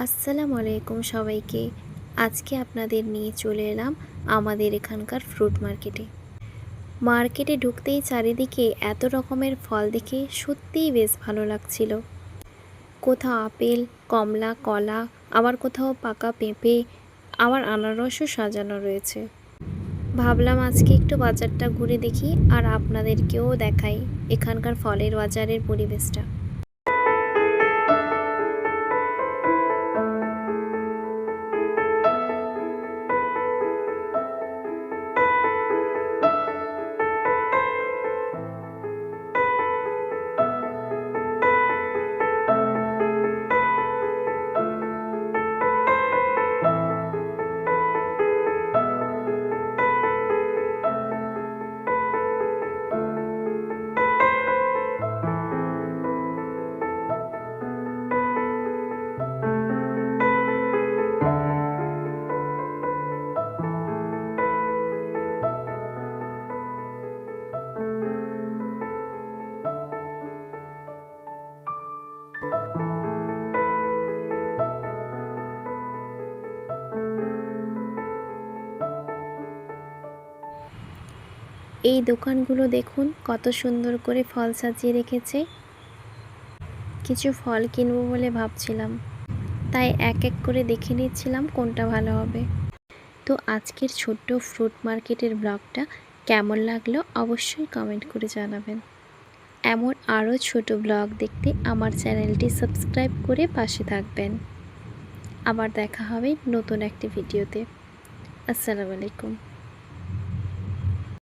আসসালামু আলাইকুম সবাইকে। আজকে আপনাদের নিয়ে চলে এলাম আমাদের এখানকার ফ্রুট মার্কেটে। মার্কেটে ঢুকতেই চারিদিকে এত রকমের ফল দেখে সত্যিই বেশ ভালো লাগছিল। কোথাও আপেল, কমলা, কলা, আবার কোথাও পাকা পেঁপে, আবার আনারসও সাজানো রয়েছে। ভাবলাম আজকে একটু বাজারটা ঘুরে দেখি আর আপনাদেরকেও দেখাই এখানকার ফলের বাজারের পরিবেশটা। এই দোকানগুলো দেখুন কত সুন্দর করে ফল সাজিয়ে রেখেছে। কিছু ফল কিনবো বলে ভাবছিলাম, তাই এক এক করে দেখে নিচ্ছিলাম কোনটা ভালো হবে। তো আজকের ছোট্ট ফ্রুট মার্কেটের ব্লগটা কেমন লাগলো অবশ্যই কমেন্ট করে জানাবেন। এমন আরও ছোট ব্লগ দেখতে আমার চ্যানেলটি সাবস্ক্রাইব করে পাশে থাকবেন। আবার দেখা হবে নতুন একটি ভিডিওতে। আসসালামু আলাইকুম।